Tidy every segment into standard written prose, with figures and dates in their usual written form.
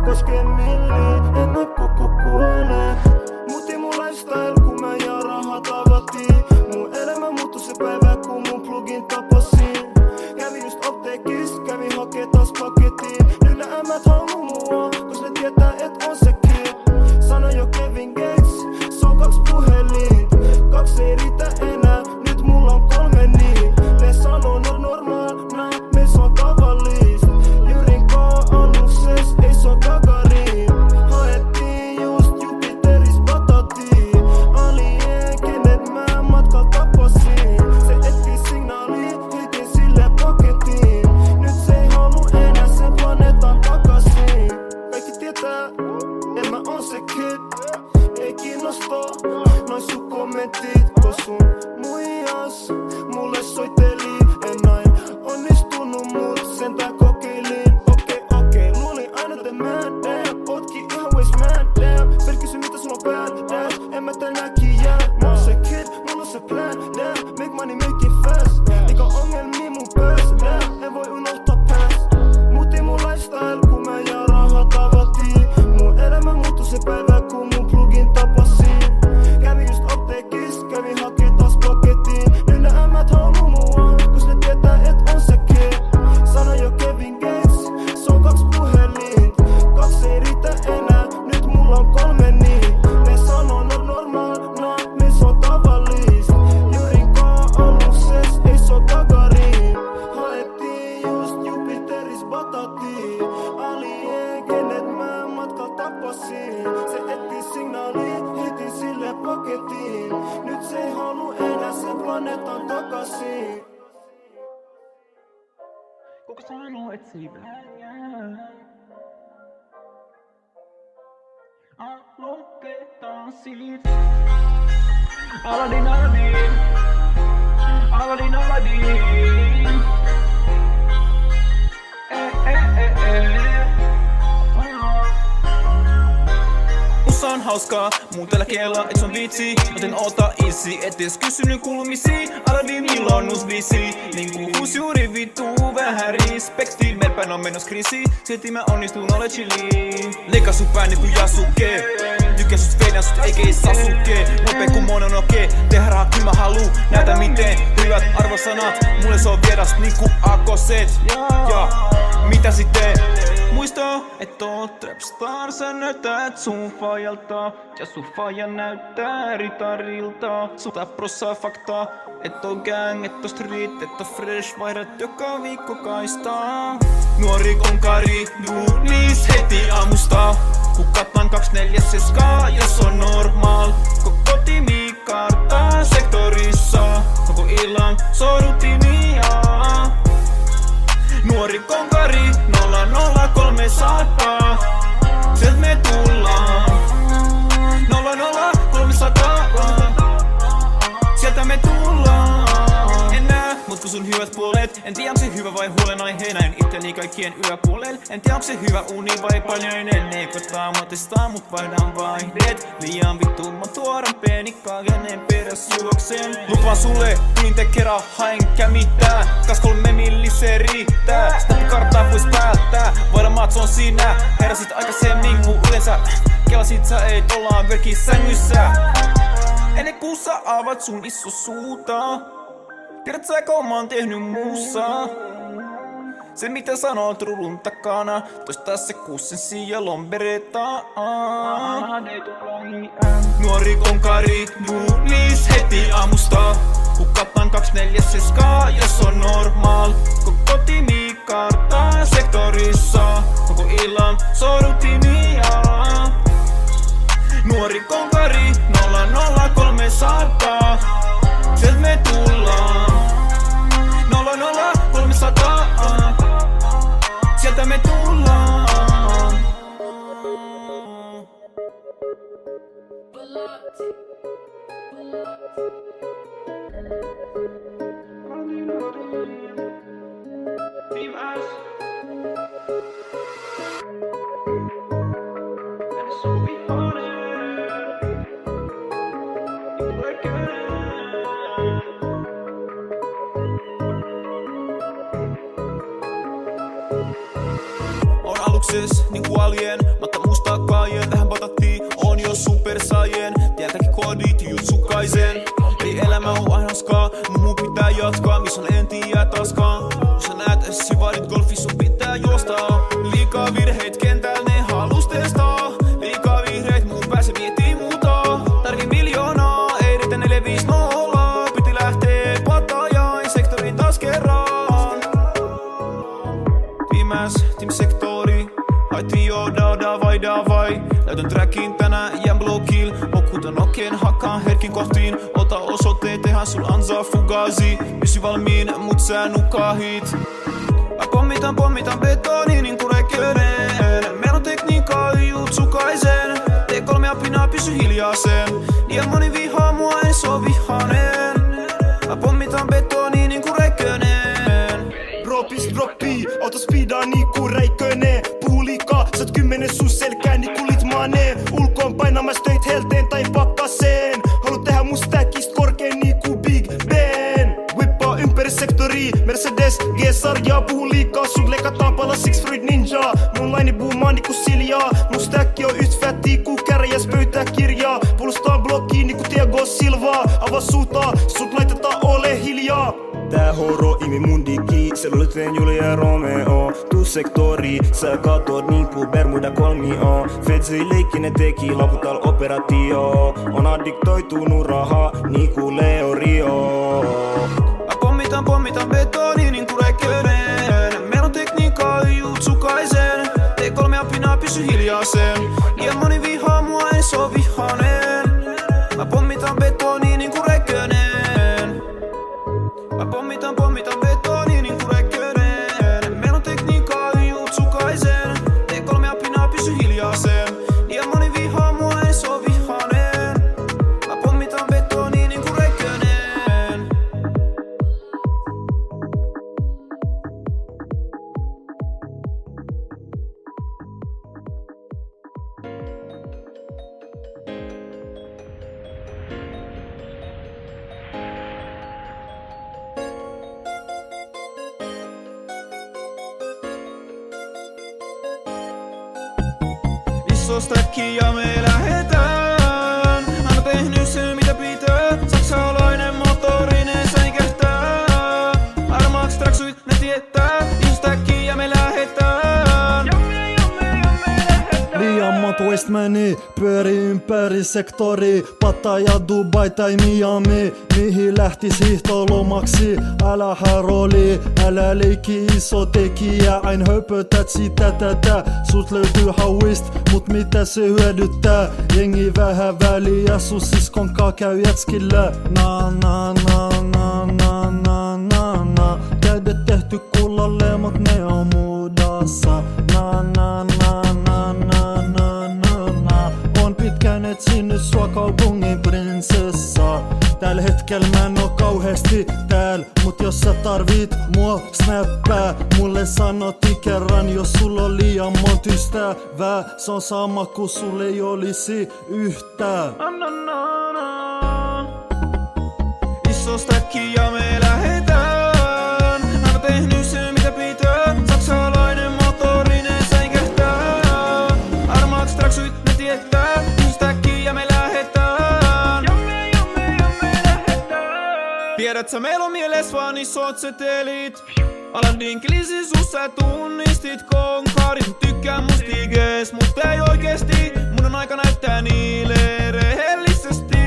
koskee milliin, en mä koko kuole. Muutti mun lifestyle, kun mä ja rahat avattiin. Mun elämä muuttui se päivä, kun mun plugin tapasin. Kävin just apteekis, kävin hakee taas pakettiin. Nyt nää ämmät haluaa mua, kos ne tietää et on se kid. Sano jo Kevin Gates, se on 2 puhelinta. 2 ei riitä enää, nyt mulla on 3 niin. Ne sanoo normaal, me se on tavallista. Jyrin kaa alukses, ei se on Gagarin. Haettiin just Jupiteris batatiin. Alien, kenet mä matkal tapasin. Se etsii signaali, heitin sille pakettiin. Nyt se ei halu enää sen planeetan takasin. Kaikki tietää, en mä on se kid. Ei kiinnosta noin sun kommentit, kun sun muijas mulle soitteli. En aina onnistunut, mut sentään kokeilin. Okei, luulin aina the man, damn. Ootkin ihan waste man, damn. Fel kysy mitä sulla on bad, damn. En mä tänäkin jää. Mä oon se kid, mulla on se plan, damn. Make money, make it fast. Eikä ongelmia mun päässä, damn. En voi unohtaa past. Muutti mun lifestyle, kun mä ja rahat avattiin. Mun elämä muuttui se päivä, kun mun plugin tapasin. Kävin just apteekis, kävin hakee taas pakettiin. Nyt nää ämmät haluaa mua, kos ne tietää et on se kid. Sano jo Kevin Gates, se on 2 puhelinta. 2 ei riitä enää, nyt mulla on 3 niin. Ne sanoo normaal, me se on tavallista. Jyrin kaa alukses, ei se on Gagarin. Haettiin just Jupiteris batatiin. Alien, kenet mä matkal tapasin. Se etsii signaali, heitin sille pakettiin. Nyt se ei halu enää sen planeetan takasin. Kuka sanoo etsii väliä? Aloitetaan siitä. Aladin. Musta on hauskaa, muutella kielaa, et sun viitsi. Joten ota easy, et edes kysynyt kulmisi. Aladin milonnus visi, niinku huus juuri vittu. Vähän respekti, melpäin on mennos kriisi. Silti mä onnistun ole chilli. Leikka sun pää niinku Yasuke. Tykkäs sut feidän sut eikä Sasuke. Nopea ku Mononoke, tehdä rahaa kyllä mä haluu. Näytä miten hyvät arvosanat. Mulle se on vieras niinku Akoset. Ja mitä sitten? Muista, et oot trapstar, sä näytät sun fajalta. Ja sun faja näyttää ritarilta. Suta prossaa faktaa, et oo gang, et oo street, et oo fresh. Vaihdat joka viikko kaistaa. Nuori konkari, duunis heti aamusta. Kukataan 24/7, jos on normaal. Koko tiimi kartaa sektorissa. Koko illan sorutinia. Nuori konkari, 00300. Sielt me tullaan. 00300. Sieltä me tullaan. En näe, mut kun sun hyvät puolet. En tiedä onko se hyvä vai huolenaihe. Näin itteni kaikkien yöpuolel. En tiedä onko se hyvä uni vai paljainen. Ne koittaa matestaa mut vaihdan vaihdeet. Liian vittu mä tuoran penikkaa kenen peräs juoksen. Lupaan sulle, tulin te kerran haenkä mitään. Kas 3 milli se riittää. Snappi karttaa vois päättää. Varmaat se on siinä. Heräsit aikaisemmin ku yleensä. Kelasit sä et ollaan verkki sängyssä. Ennen kuin sä avaat sun iso suuta. Tiedät sä kun mä oon tehnyt muussa. Se mitä sanoo trulun takana. Toistaa se kuussensi ja lombereta. Nuori konkari, duunis heti aamusta. Kukataan 24/7, jos on normaal. Koko tiimi kartaa sektorissa. Koko illan sorutinia. Nuori konkari, 00300. Sielt me tullaan. 00300. Sieltä me tullaan. avaruukses niinku alien. Matta musta kaien, tähän patattiin on jo super saiyan. Tiedän kaikki koodit jutsukaisen. Ei elämä on aina hauskaa, mun pitää jatkaa. Missä on en tiedä taaskaan. Kun sä näet esivadit golfissa sun pitää juostaa. Liikaa virheit kentällä ne halus testaa. Liikaa vihreät mun pääse miettii muuta. Tarvii miljoonaa, ei riitä 450. Piti lähtee patajain sektoriin taas kerran. Viimeis team-sektori, haettiin jo davai. Näytän trackin tänään jään blokil. Okutan oken, hakkaan herkin kohtiin. Ota osoitteet, tehdään sul ansaa fugazi. Pysy valmiin, mut sä nukahit. Pommitan betoni niinku Räikkönen. Meillä on tekniikkaa jutsukaisen. T3 apinaa pysy hiljaisen. Liian moni vihaa mua, en se oo vihanen. Pommitan betoni niinku Räikkönen. Dropis droppii, auto speedaa niinku Räikkönen. Puhu liikaa, saat 10 sun selkään niinku Litmanen. Ulkoon painamas töit helteen tai pakkaseen. Haluut tehdä mun stackista korkeen niinku Big Ben. Whippaa ympäri sektori, Mercedes G-sarjaa. Puhu liikaa, sut leikataan pala Six-Fruit Ninja. Mun laini boomaa niinku Siljaa. Mun stacki on yht fättii ku käräjäs pöytäkirjaa. Puolustaa blokkiin niinku Thiago Silva. Avaa suuta, sut laitetaan ole hiljaa. Tää horo imi mun digi, selluliteen Julia Romeo. Tuu sektori, sä katot niinku Bermuda kolmio. Fedzi leikkine teki, laputal operatio. On addiktoitunut raha niinku Leo Rio. Pommitan betoni niinku Räikkönen. Meillä on tekniikkaa jutsukaisen. T3 apinaa pysy hiljaisen. Liian moni vihaa mua, en se oo vihanen. Mä pommitan betoni niinku Räikkönen. Mä pommitan betoni niinku Räikkönen. Meillä on tekniikkaa jutsukaisen. T3 apinaa pysy hiljaisen. Liian moni vihaa mua, en se oo vihanen. Mä pommitan betoni niinku Räikkönen. Iso stacki ja me lähetään. Mä oon tehnyt sen mitä pitää. Saksalainen motorinen säikähtää. Armaks traksuit ne tietää. Iso stacki ja me lähetään. Liian monta Westmani pyöri ympäri sektori. Pattaya, Dubai tai Miami. Mihin lähtis hiihtolomaksi? Älä haroli, älä leikki iso tekijä. Ain höpötät sitä tätä. Sut löytyy hauist, mut mitä se hyödyttää? Jengi vähän väliä, sun siskonkaa käy jätskillä. Na. Kädet tehty kullalle, mut ne on mudassa. Na. On pitkään etsinyt sua kaupungin prinsessa. Tällä hetkellä mä en oo kauheesti tääl. Mut jos sä tarvit mua, snappää. Mulle sanottiin kerran, jos sulla on liian monta ystävää. Se on sama ku sul ei olisi yhtään. Iso stacki ja me lähetään. Mä oon tehnyt sen mitä pitää. Saksalainen motorinen säikähtää. Armaks traksuit ne tietää. Iso stacki ja me lähetään. Tiedät sä meillä on mieles vaan isot setelit. Aladdin klisi sus sä tunnistit konkarin. Tykkää musta IGs, mut ei oikeesti. Mun on aika näyttää niille rehellisesti.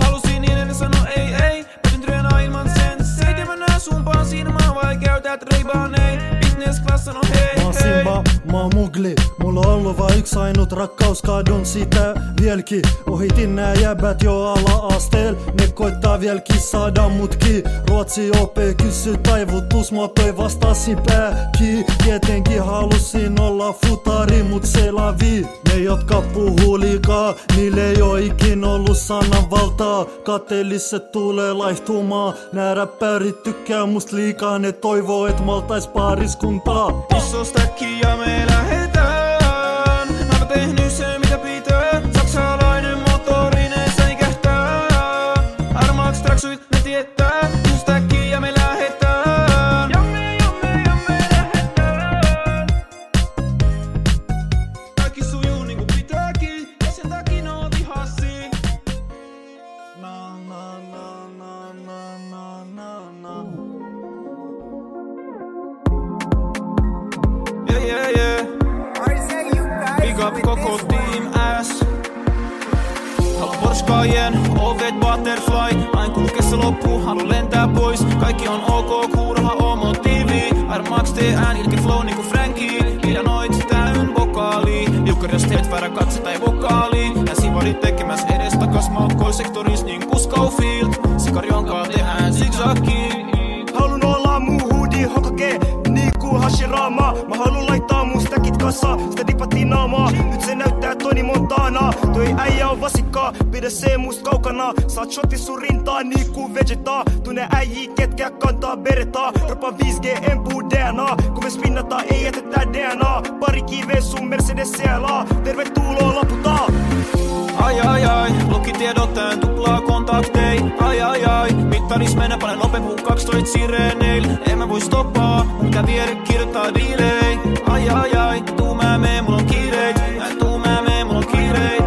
Halusin niille ne sano ei. Päätin treenaa ilman sensei. Ja mä nää sun silmää vai käytät Ray-Banei. Business class sano hei. Mä oon Simba, mä oon Mugli. Mulla on ollut vaan yks ainut rakkaus, kadun sitä vieläkin. Ohitin nää jäbät jo ala-asteel. Ne koittaa vieläkin saada mutki. Ruotsi OP kysy taivutus, mä toi vastasin pääki. Tietenkin halusin olla futari, mut se lavi. Ne jotka puhuu liikaa, niille ei oo ikin ollut sananvaltaa. Kateelliset tulee laihtumaan. Nää räppärit tykkää musta liikaa, ne toivoo et me oltais pariskuntaa. Iso stacki ja me lähetään. Mä oon tehnyt sen mitä pitää. Saksalainen motorinen säikähtää. Armaks traksuit ne tietää. Iso stacki ja me lähetään. up koko Team S. Halu Porsche Cayenne, ovet butterfly. Ain kun kesä loppuu, halu lentää pois. Kaikki on ok, kuuraha on motiivi. Air Max TN, ilke flow niinku Frankie. Pidanoit täyn vokaali. Liukkaris teet väärä katseta ei vokaali. Ja sivarit tekemäs edestakas maukkoisektoris niinku Schofield. Sikari jonka tehdään zigzagkiin. Haluun olla muu hoodie hokake niinku Hashirama. Mä haluun laittaa mun stäkit kassa, sitä dipattiin naamaa. Nyt se näyttää Toni Montana. Toi äijä on vasikkaa, pidä se musta kaukana. Saat shotis sun rintaa niinku Vegeta. Tunne äijii ketkä kantaa beretaa. Dropa 5G en puhu DNA. Kun me spinnataan ei jätetä DNA. Pari kiveä sun Mercedes CLA. Tervetuloa Laputaa. Ai ai ai, blokitiedot tän tuplaa kontaktei. Ai ai ai, mittaris mennä paljon nopeammin 12 sireeneil. En mä voi stoppaa, mun pitää viedä kirjoittaa diilei. Ai ai ai, tuu mä mee, mulla on kiireit. Tuu mä mee, mulla on kiireit.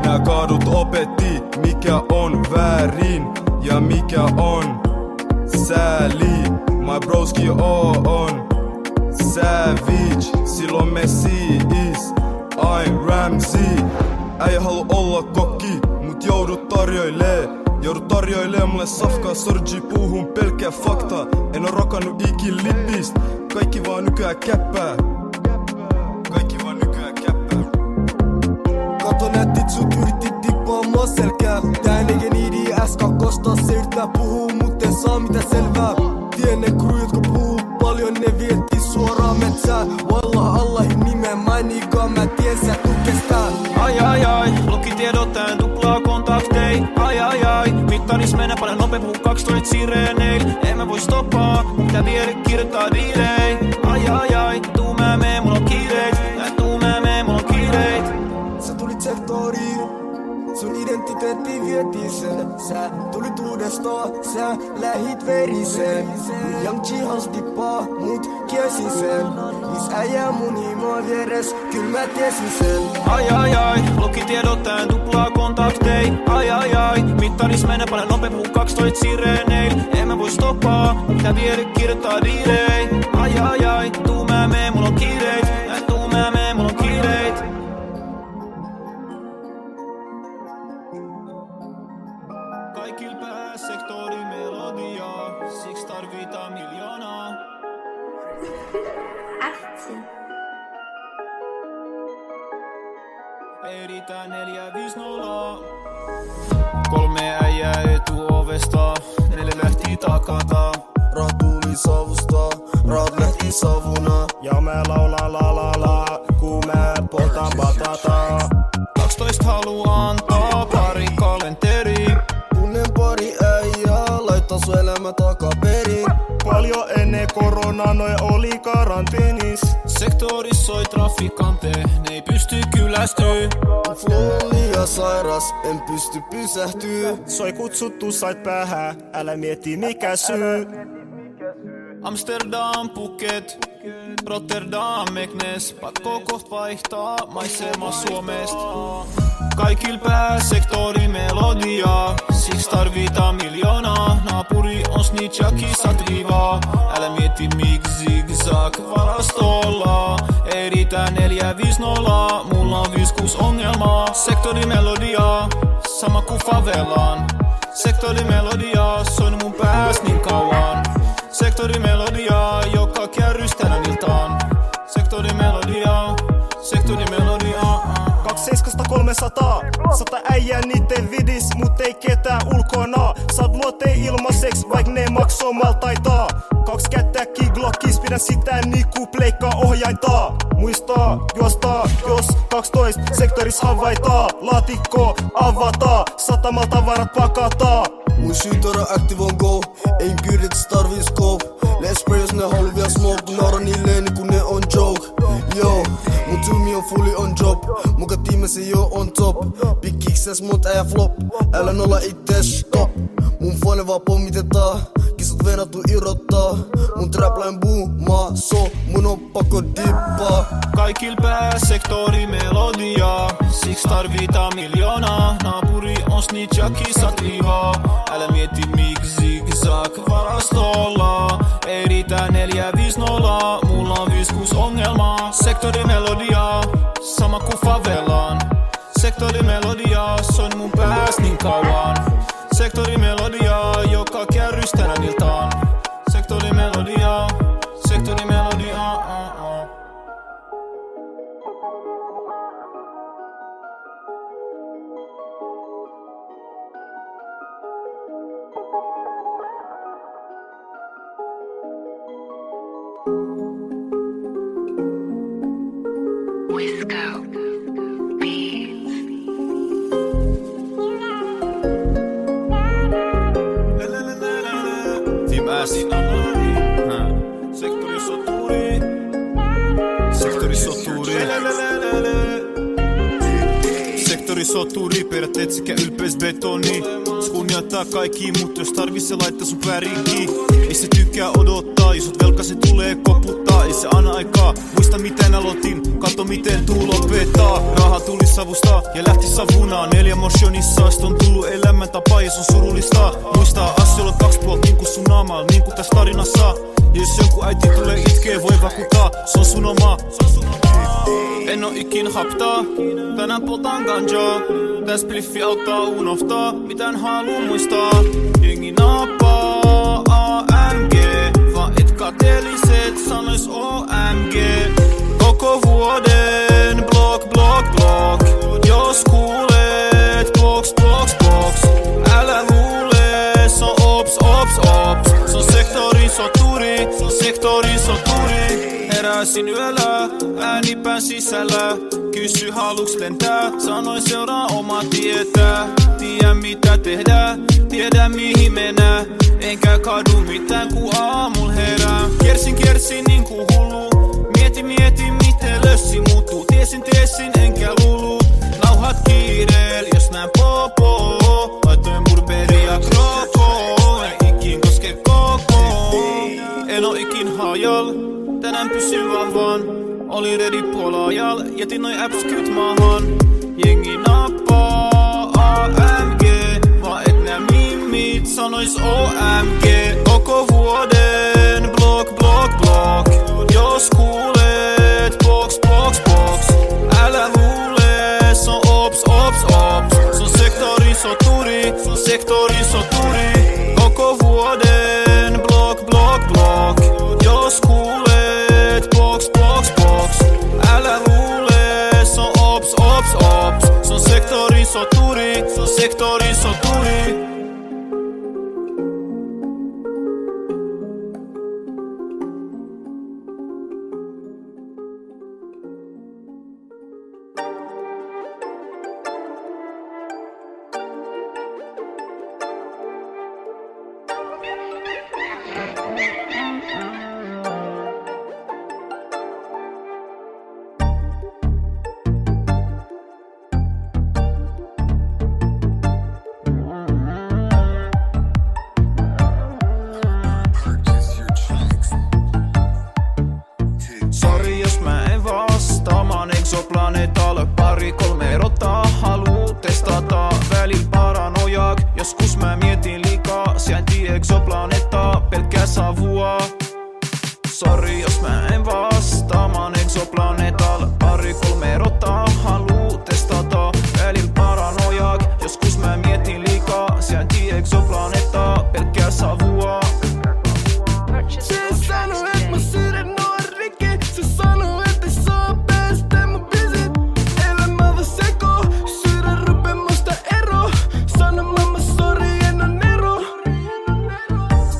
Nää kaadut opetti, mikä on väärin ja mikä on sääli. My broski on savage, silloin me siis I'm Ramsey. Äijä halu olla kokki, mut joudut tarjoilee mulle safkaa. Sorgi puuhun pelkkää fakta. En oo rokannut ikin lippist. Kaikki vaan nykyään käppää. Kato nätit sut yritti tippaa mua selkää. Tää nege niidi S2, se yrittää puhuu, mut en saa mitä selvää. Tien ne crew, jotka puhuu paljon, ne vietti suoraan metsää. Wallah Allahin nimeen, mä niikaa, mä tien sä tuu kestää. Ai ai ai, blokitiedot tän tuplaa kontaktei. Ai ai ai, mittaris mennä paljon nopeammin 12 sireeneil. En mä voi stoppaa, mun pitää viedä kirjoittaa diilei. Ai ai ai, tuu mä mee, mulla on kiireit. Tuu mä mee, mulla on kiireit. Sä tulit sektoriin, sun identiteetti vietiin sen. Sä tulit uudestaan, sä lähit verisen. Young Jihans tippaa, mut kiesin sen. Mis äijää mun himoa vieres, kyl mä tiesin sen. Ai ai ai, blokitiedot tän tuplaa kontaktei. Ai ai ai, mittaris mennä paljon nopeammin 12 sireeneil. En mä voi stoppaa, mun pitää viedä kirjoittaa diilei. Ai ai ai, tuu mä mee, mulla on kiireit. Tuu mä mee, mulla on kiireit. Kaikil pääsektori melodia, siksi tarvitaan miljoonaa. Aktie. Eritään 450. 3 äijää etuovesta, 4 lähti takata. Rahat tuli savusta, rahat lähti savuna. Ja mä laulan la la la, kun mä poltan batataa. 12 haluu antaa pari kalenteri. Tunnen pari äijää, laittaa sun elämä takaperin. Paljon ennen koronaa noi oli karanteenis. Sektoris soi trafikante, ne ei pysty kylästyy. Flow on liian sairas, en pysty pysähtyy. Soi kutsuttu sait päähän, älä mieti mikä syy. Amsterdam, Phuket, Rotterdam, Meknes. Pakko koht vaihtaa maisema Suomesta. Kaikil pääsektori melodia, siksi tarvitaan miljoonaa. Naapuri on snitch ja kissat riivaa. Älä mieti miksi zigzag varastolla. Ei riitä 450, mulla on 56 ongelmaa. Sektori melodia, sama ku favelaan. Sektori melodia, soin mun pääs niin kauan. Sektori melodia, joka kärrys tänään iltaan. Sektori melodia, sektori melodia. 2-7-300, 100 äijää niitten vidis, mut ei ketään ulkona. Saat luotei ilmaseks, vaik ne maksoo maltaitaa. 2 kättäkin glockis, pidän sitä niinku pleikkaa ohjaintaa. Muistaa, juostaa, jos 12 sektoris havaitaa. Laatikko avataan, 100 tavarat pakataan. Mun shooter active on go, ei pyydät tarvii scope. Let's spray jos ne haluu vielä smoke, naura niille niin kun ne on joke. Yo, mun tyymi on fully on job, muka tiimessä jo on top. Big kicks mut äijä flop, älä nolla ittees stop. Mun fone vaan pommitetaan, kisat venattu irrottaa. Mun trapline boomaa, so mun on pakko dippaa. Kaikil pääsektori melodia, siksi tarvitaan miljoonaa. Naapuri on snitch ja kissat riivaa. Älä mieti miksi zigzag varastolla. Ei riitä 450, mulla on 56 ongelmaa. Sektori melodia, sama ku favelaan. Sektorimelodia soin mun pääs niin kauan. Sektorimelodia, joka kärrys tänään iltaan. Sektorimelodia, sektorimelodia. Wisco Beats. Team S. Sektori soturi. Sektori soturi. Sektori soturi, periaatteet sekä ylpeys betoni. Se kunnioittaa kaikki, mutta jos tarvii se laittaa sun pärinki. Ei se tykkää odottaa, jos oot velka se tulee koputtaa. Ei se anna aikaa, muista miten aloitin, katso miten tuu lopettaa. Raha tuli savusta ja lähti savuna. 4 motionissa, sit on tullut elämäntapa ja se on surullista. Muistaa asioilla 2 puolet niinku sun naamal, niinku tässä tarinassa. Ja jos joku äiti tulee itkee, voi vakuuttaa, se on sun oma. En oo ikin haptaa, tänään poltaan ganjaa. Tää spliffi auttaa unohtaa, mitä en haluu muistaa. Jengi nappaa AMG, vaan et kateelliset sanois OMG. Koko vuoden blok, blok, blok. Jos kuulet box, box, box. Älä luule, se on ops, ops, ops. Se on sektori soturi, se on sektori soturi. Heräsin yöllä, ääni pään sisällä. Kysy haluks lentää, sanoin seuraa oma tietä. Tiedä mitä tehdä, tiedä mihin mennä. Enkä kadu mitään ku aamul herää. Kiersin niinku hullu. Mieti miten lössi muuttuu. Tiesin enkä luulu. Nauhat kiireel jos näen popo. Laitoin burberia ja kroko. En ikin koske koko. En oo ikin hajal. Tänään pysyn vahvan. Olin ready puolajal. Jätin noi äpskyt maahan. Jengi nappaa AMG. Vaan et nää mimmit sanois OMG. Koko vuoden blok, blok, blok. Jos kuulet box, box, box. Älä luule, se on ops, ops, ops. Se on sektori soturi, se on sektori soturi. Koko vuoden blok, blok, blok. Jos kuulet box, box, box. Älä luule, se on ops, ops, ops. Se on sektori soturi, se on sektori soturi. Sori jos mä en vastaa, mä oon exoplaneetalla. 2-3 erottaa, haluu testata. Välillä paranojak, joskus mä mietin liikaa. Sijainti exoplaneettaa, pelkkää savua. Sori jos mä en vastaa, mä oon exoplaneetalla. 2-3 erottaa, haluu testata. Välillä paranojak, joskus mä mietin liikaa. Sijainti exoplaneettaa, pelkkää savua. Purchase your tracks today. Se sanoo, ettei saa päästä mun bisit. Elämä vaan sekoo, sydän rupee musta ero. Sano mamma sori, en on ero.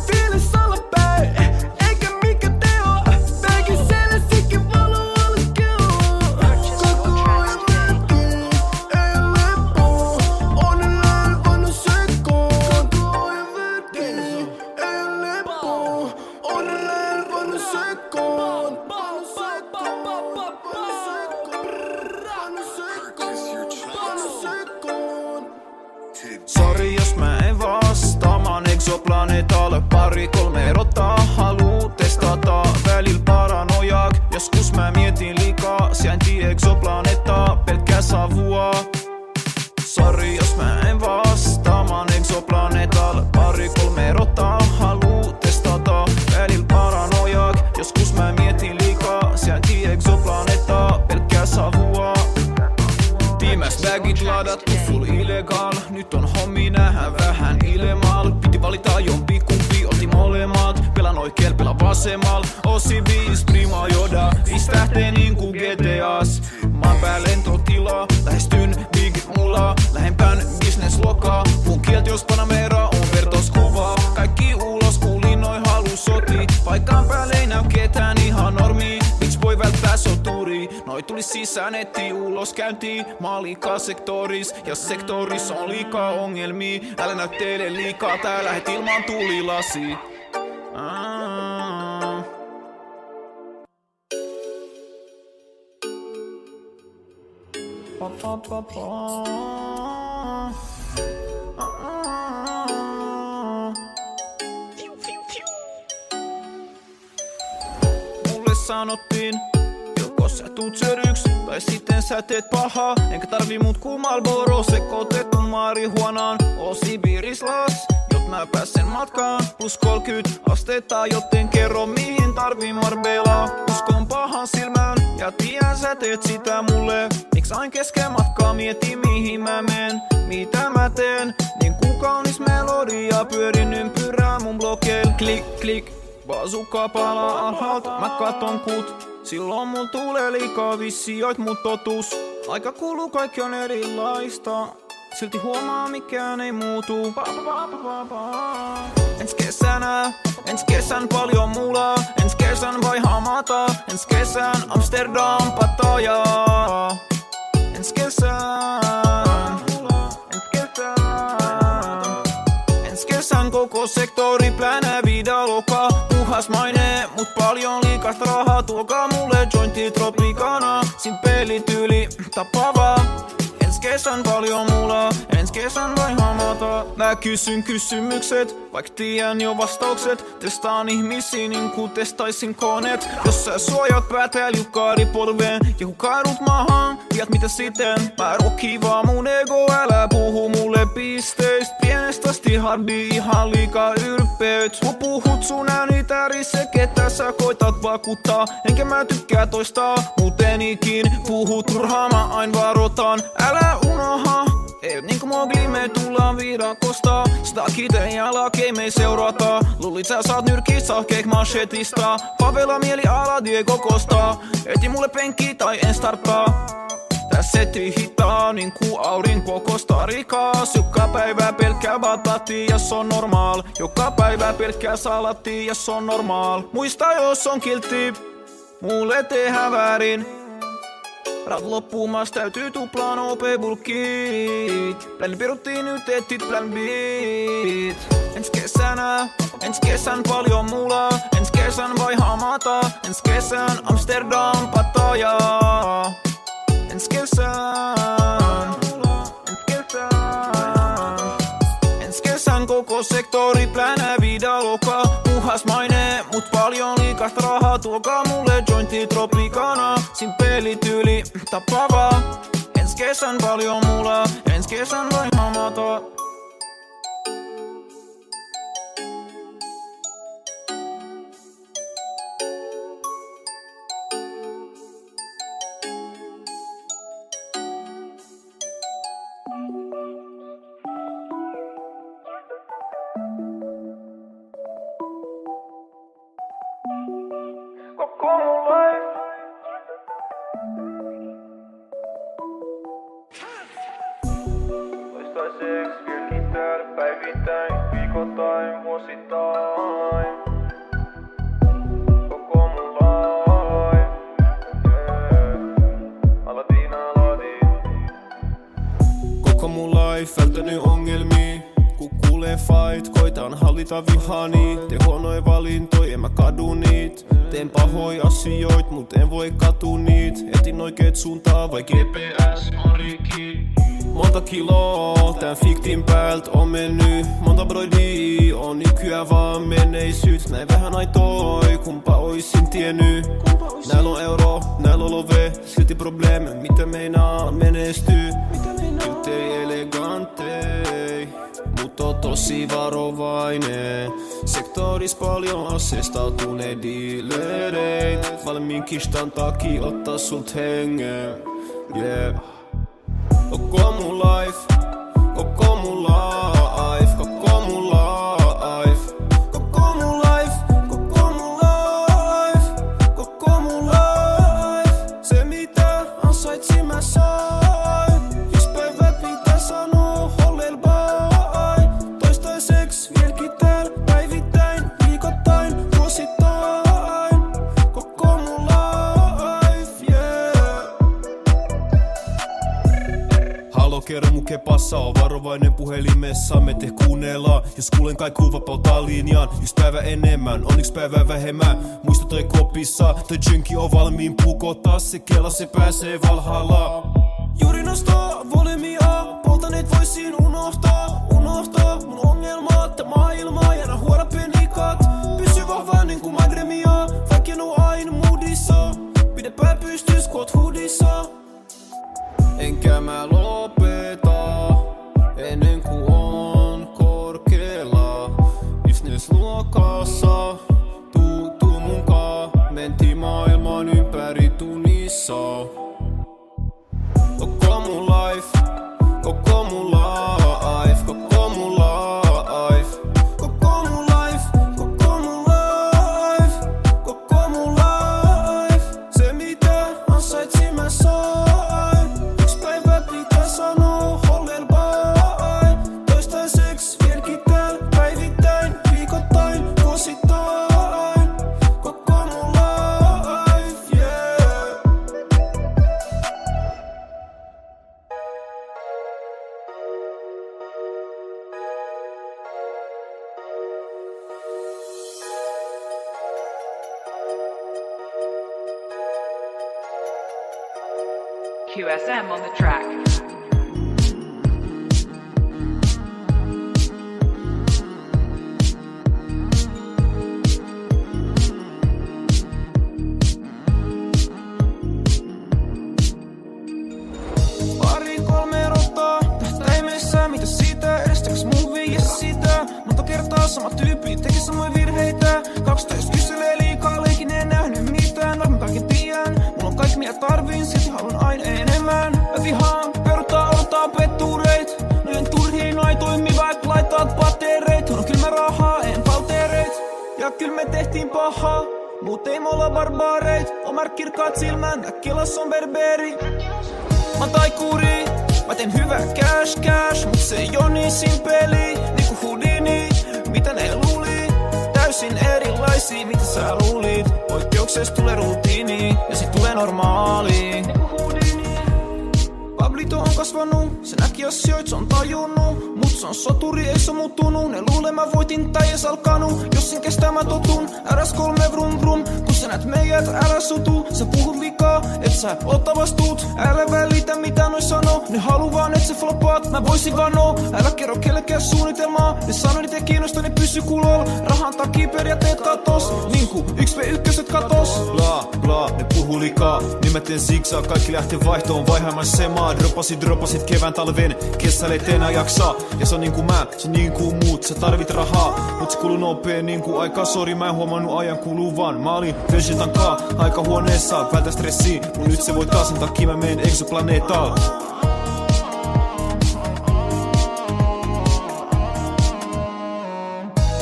Fiilis alapäin, eikä mikä teo. Väikin selesikin valo alkeo. Koko ajan vääntyy, ei lepo. Onnella en voinut sekoon. Koko ajan vääntyy, ei lepo. Onnella en voinut sekoon. Sori jos mä en vastaa, mä oon exoplaneetalla. 2-3 erottaa, haluu testata. Välillä paranojak, joskus mä mietin liikaa. Sijainti exoplaneettaa, pelkkää savua. Sori jos mä en vastaa, mä oon exoplaneetalla. 2-3 erottaa, haluu testata. Välillä paranojak, joskus mä mietin liikaa. Sijainti exoplaneettaa, pelkkää savua. ladattu full illegal. Nyt on hommi nähdä vähän ilmaal. Piti valita jompikumpi, otti molemmat. Pelan oikeel, pelan vasemmal. Ossi 5 prima joda, 5 tähteä niinku GTAs. Maanpää lentotila, lähestyn big mulla. Lähempään business-lokaa. Mun kielt jos Panamera on vertoskuva. Kaikki ulos kuulin noi halus soti. Paikan päälle ei näy ketään ihan normi. Miksi voi välttää soturi? Noi tuli sisään etti ulos käyntiin. Mä oon liikaa sektoris ja sektoris on liikaa ongelmia. Älä näyttele liikaa, tää lähet ilman tulilasi. Mulle sanottiin, joko sä tuut söryks tai sitten sä teet pahaa. Enkä tarvii muut kuin Marlboro sekoitettu marihuanaan. Oo Sibirislas, jot mä pääsen matkaan. Plus 30 astetta, joten kerro mihin tarvii Marbella. Uskon pahan silmään ja tiedän sä teet sitä mulle. Miks aina kesken matkaa mieti mihin mä menen, mitä mä teen. Niin kuin kaunis melodia pyörin ympyrää mun blokeil. Klik klik, bazooka palaa alhaalt, mä katon kut. Silloin mul tulee liikaa visioit mut totuus. Aika kuluu, kaikki on erilaista. Silti huomaa mikään ei muutu. Ensi kesän paljon mulaa. Ensi kesän vai Hamata. Ensi kesän Amsterdam Pattaya. Ensi kesän koko sektori plänää vidaloka. Puhas maine, mut paljon liikasta rahaa. Tuokaa mulle jointi Tropicana. Simpeli tyyli, tappavaa. Ensi kesän paljon mulaa, ensi kesän vai Hamata. Mä kysyn kysymykset, vaik tiedän jo vastaukset. Testaan ihmisiä niinku testaisin koneet. Jos sä suojat päätä liukkaari polveen ja hukaudut maahan, tiedät mitä sitten. Mä rokkii vaan mun ego, älä puhu mulle pisteistä. Pienestä asti hardi ihan liikaa ylpeyt. Kun puhut sun ääni tärise, ketä sä koitat vakuuttaa. Enkä mä tykkää toistaa, muuten ikin puhut turhaa, mä ain varotan. Älä unoha, ei niinku Mowgli me tullaan viidakosta. Sitä kiteen jälkeen me seurata. Luulit sä saat nyrkistä sahkeek machetista. Favela mieli ala Diego Costa. Eti mulle penkki tai en starttaa. Tää setti hitaa niinku aurinko Costa Ricas. Joka päivä pelkkää batatti ja se on normaal. Joka päivä pelkkää salatti ja se on normaal. Muista jos on kiltti, mulle tehdään väärin. Rat loppumas täytyy tuplaan OP-bulkit. Plan peruttiin nyt etit plan beat. Ensi kesän paljon mulaa. Ensi kesän vai Hamata. Ensi kesän Amsterdam Pattaya. Ensi kesän koko sektori plänää vidaloka. Puhas maine, mut paljon liikasta rahaa. Tuokaa mulle jointi Tropicana. Simpeli tyyli, tappavaa. Ensi kesän paljon mulaa. Ensi kesän vai Hamata. Koko mun life. Toistaiseksi vieläkin täällä päivittäin, viikoittain, vuosittain. Koko mun life, yeah. Aladdin Aladdin. Koko mun life välttänyt ongelmia. Kun kuulee fight, koitan hallita vihani. Teen huonoja valintoja, en mä kadu niit. Teen pahoja asioit, mut en voi katua niit. Etin oikeet suuntaa, vai GPS on rikki. Monta kiloa tän fiktin päälт on mennyt. Monta broidia on nykyään vaan menneisyys. Näin vähän aitoi, kumpa oisin tiennyt. Näil on euro, näil on love. Silti probleemi, mitä meinaa menestyy. Nyt ei elegantei, mut on tosi varovainen. Sektoris paljon asestautuneet dealereit. Valmiin kistan takia ottaa sult hengen, yeah. Koko mun life, koko mun life, koko mun life, koko mun life, koko mun life, koko mun life. Se mitä ansaitsin mä sain, jos päivä pitää sanoa hollel bye. Toistaiseksi vieläkin täällä päivittäin, viikoittain, vuosittain. Koko mun life, yeah. Halo, kerro mun kepassa, on varovainen puhelimessa. Me te kuunnellaan, jos kuulen kaikuu vapautaa linjaan. Just päivä enemmän, onniks päivä vähemmän. Muista toi kopissa, toi jynki on valmiin pukottaa. Se kela, se pääsee valhalla. Juuri nostaa volyymia, poltaneet voisin unohtaa. Mun ongelmat ja maailmaa, jäädä huora penikat. Pysy vahvaa niinku magremia, vaikka en oo aina moodissa. Pidä pää pystys, kun oot hoodissa. Enkä mä lopeta ennen kuin on korkealla. Business-luokassa tuu munkaan. Mentiin maailman ympäri tunnissa. Koko mun life, koko mun life, koko mun life, koko mun life, koko mun life, koko mun life. Se mitä ansaitsin mä sain, yks päivä pitää sanoa hollel bye. Toistaiseksi vieläkin täällä päivittäin, viikoittain, vuosittain. Koko mun life, yeah. QSM on the track. Pari kolme rottaa tähtäimessä, mitä siitä edes mun viies sitä. Monta kertaa sama tyyppi teki samoja virheitä. 12 kyselee liikaa, leikin en nähnyt mitään. Varmaan kaiken tiedän, mulla on kaikki mitä tarvin, silti haluan aina enemmän. Mä vihaan, peruttaa, odottaa pettureit. Noiden turhiin ei toimi, vaikka laitaat pattereit. On kyllä mä rahaa, en paltereit. Ja kyllä me tehtiin pahaa, mut ei me olla barbaareet. Omar kirkkaat silmän, äkkilas on berberi. Mä taikuri, mä teen hyvää cash, mut se ei oo niin simpeli. Niinku Houdini, mitä ne luuli? Täysin erilaisia, mitä sä luulit. Poikkeuksesta tulee rutiini, ja sit tulee normaali. Pablito on kasvanut, se näki asioit, se on tajunnut. Mut se on soturi, ei se muuttunut. Ne luulee mä voitin tai ees alkanut. Jos sen kestää mä totun, RS3 vrum vrum. Kun sä näet meidät, älä sutu. Sä puhut liikaa, et sä ota vastuut. Älä välitä mitä noi sanoo. Ne haluu vaan et sä floppaat, mä voisin vano. Älä kerro kellekään suunnitelmaa. Ne sanoo niitä kiinnostaa, ne pysy kulolla. Rahan takia periaatteet katos, niinku 1v1 katos. Bla, ne puhuu liikaa. Niin mä teen zigzag, kaikki lähtee vaihtoon. Vaihaamaan semaa, dropasit kevään talven. Kesällä ei enää jaksaa. Ja se on niinku mä, se on niinku muut. Sä tarvit rahaa, mut se kuluu nopee niinku aika. Sori, mä en huomannut ajan kuluvan. Mä olin vegetankaa, aika huoneessa. Vältä stressiä, mut nyt se voi taas. Sen takia mä menen exoplaneetalle.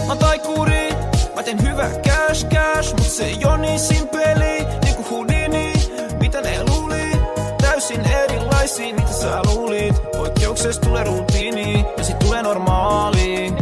Mä taikuri, mä teen hyvää cash, mut se ei oo niin simpeli. Niinku Houdini, mitä ne luuli? Täysin erilaisia, mitä sä luulit. Poikkeuksesta tulee rutiini, ja sit tulee normaali.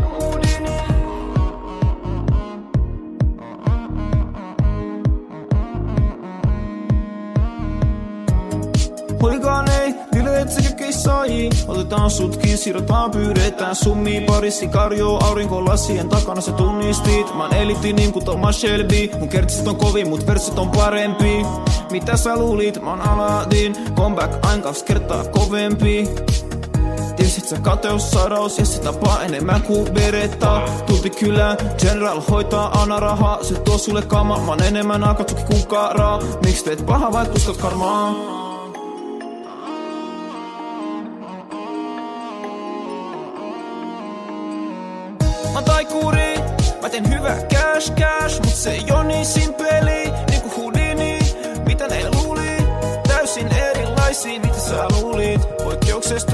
Huligaanei, bileet sekä keissai. Otetaan sutkin, siirrotaan, pyydetään summii. Parissi karjoo, aurinkolasien takana sä tunnistit. Mä oon elitti niin kuin Thomas Shelby. Mun kertsit on kovin, mut versit on parempi. Mitä sä luulit? Mä oon Aladdin. Comeback aina 2 kertaa kovempi. Tiesit sä kateussairaus ja se tapaa enemmän kuin Beretta. Tulti kylään, General hoitaa aina rahaa. Se tuo sulle kama, mä oon enemmän Akatsuki kuin Kara. Miks teet paha vai uskot karmaa? Mä taikuri, mä teen hyvää cash, mut se ei oo niin simpeli. Niinku Houdini, mitä ne luuli? Täysin erilaisia, mitä sä luulit. Poikkeuksesta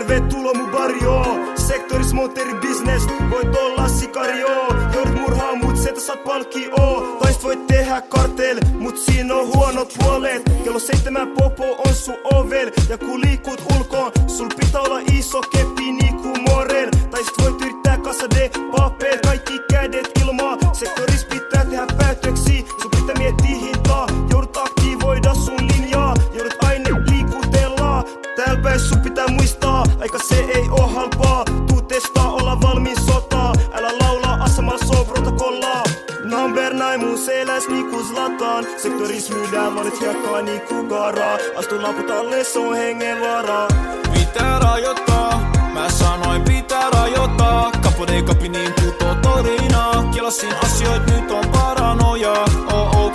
tervetuloa mun barjoon. Sektoris monteri business, voit olla sikario. Joudut murhaa mut sieltä saat palkkio. Taist voit tehdä kartel, mut siinä on huonot puolet. Kello 7 popo on sun ovel. Ja kun liikut ulkoon, sul pitää olla iso keppi niinku Morel. Tai sit voit yrittää kassa de papel, kaikki kädet ilmaa. Sektoris pitää tehdä päätöksiä, sun pitää miettiä hintaa. Joudut aktivoida sun linjaa, joudut aina liikutella. Täällä päin sun pitää muistaa, aika se ei oo halpaa. Tuu testaa, olla valmiin sotaa. Älä laulaa, asemalla soo protokollaa. Number 9 mun seläs niinku Zlatan. Sektoris myydään valit hiekkaa niinku Garaa. Astu lamput alle, se on hengenvaraa. Pitää rajoittaa, mä sanoin pitää rajoittaa. Kapodei kapi niin kuin Torina. Kielasin asioit, nyt on paranoja.